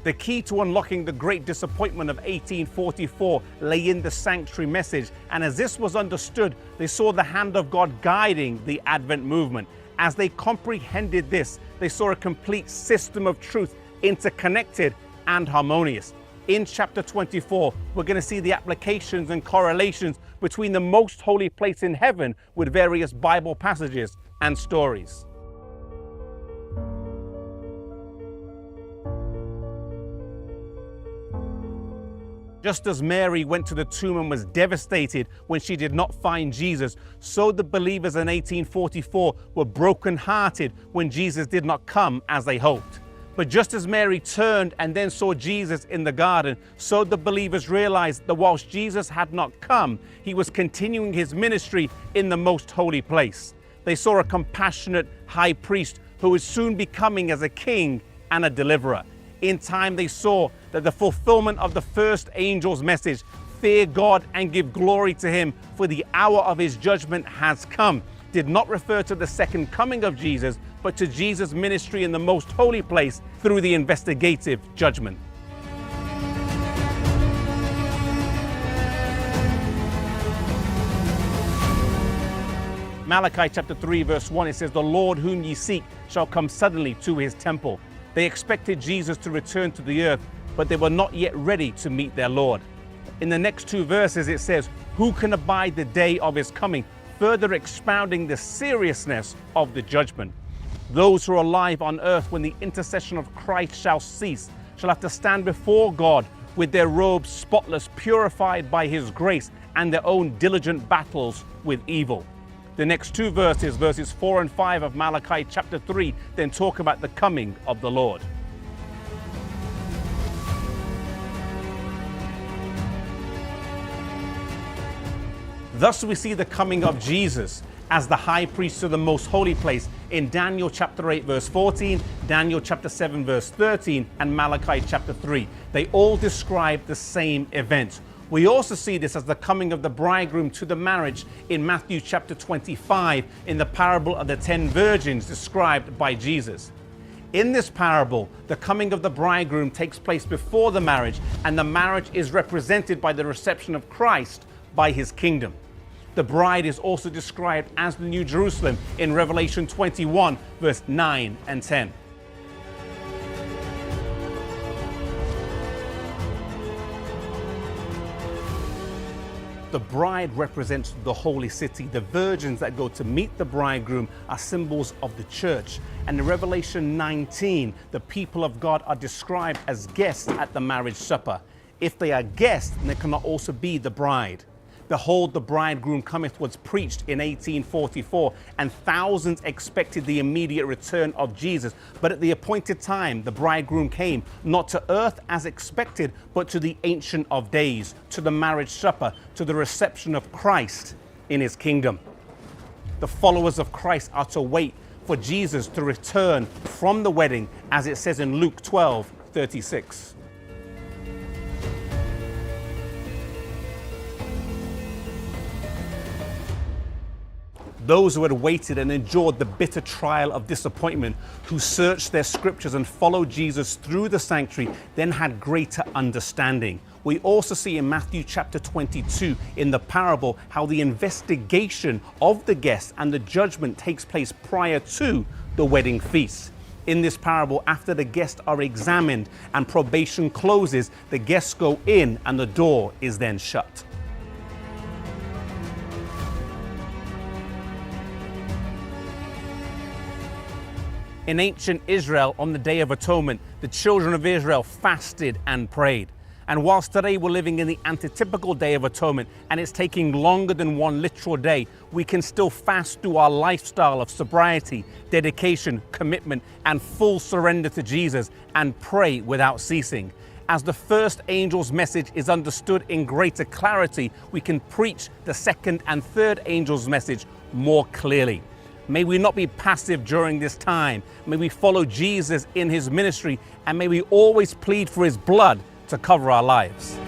The key to unlocking the great disappointment of 1844 lay in the sanctuary message, and as this was understood, they saw the hand of God guiding the Advent movement. As they comprehended this, they saw a complete system of truth, interconnected and harmonious. In chapter 24, we're going to see the applications and correlations between the most holy place in heaven with various Bible passages and stories. Just as Mary went to the tomb and was devastated when she did not find Jesus, so the believers in 1844 were brokenhearted when Jesus did not come as they hoped. But just as Mary turned and then saw Jesus in the garden, so the believers realized that whilst Jesus had not come, he was continuing his ministry in the most holy place. They saw a compassionate high priest who was soon becoming as a king and a deliverer. In time, they saw that the fulfillment of the first angel's message, fear God and give glory to him, for the hour of his judgment has come, did not refer to the second coming of Jesus, but to Jesus' ministry in the most holy place through the investigative judgment. Malachi chapter 3 verse 1, it says, "The Lord whom ye seek shall come suddenly to his temple." They expected Jesus to return to the earth, but they were not yet ready to meet their Lord. In the next two verses it says, "Who can abide the day of his coming?" further expounding the seriousness of the judgment. Those who are alive on earth when the intercession of Christ shall cease shall have to stand before God with their robes spotless, purified by his grace, and their own diligent battles with evil. The next two verses, verses 4 and 5 of Malachi chapter 3, then talk about the coming of the Lord. Thus we see the coming of Jesus as the high priest to the most holy place in Daniel chapter 8 verse 14, Daniel chapter 7 verse 13, and Malachi chapter 3. They all describe the same event. We also see this as the coming of the bridegroom to the marriage in Matthew chapter 25 in the parable of the 10 virgins described by Jesus. In this parable, the coming of the bridegroom takes place before the marriage, and the marriage is represented by the reception of Christ by his kingdom. The bride is also described as the New Jerusalem in Revelation 21 verse 9 and 10. The bride represents the holy city. The virgins that go to meet the bridegroom are symbols of the church. And in Revelation 19, the people of God are described as guests at the marriage supper. If they are guests, then they cannot also be the bride. Behold, the bridegroom cometh was preached in 1844, and thousands expected the immediate return of Jesus. But at the appointed time, the bridegroom came, not to earth as expected, but to the Ancient of Days, to the marriage supper, to the reception of Christ in his kingdom. The followers of Christ are to wait for Jesus to return from the wedding, as it says in Luke 12:36. Those who had waited and endured the bitter trial of disappointment, who searched their scriptures and followed Jesus through the sanctuary, then had greater understanding. We also see in Matthew chapter 22 in the parable how the investigation of the guests and the judgment takes place prior to the wedding feast. In this parable, after the guests are examined and probation closes, the guests go in and the door is then shut. In ancient Israel, on the Day of Atonement, the children of Israel fasted and prayed. And whilst today we're living in the antitypical Day of Atonement, and it's taking longer than one literal day, we can still fast through our lifestyle of sobriety, dedication, commitment, and full surrender to Jesus, and pray without ceasing. As the first angel's message is understood in greater clarity, we can preach the second and third angel's message more clearly. May we not be passive during this time. May we follow Jesus in his ministry, and may we always plead for his blood to cover our lives.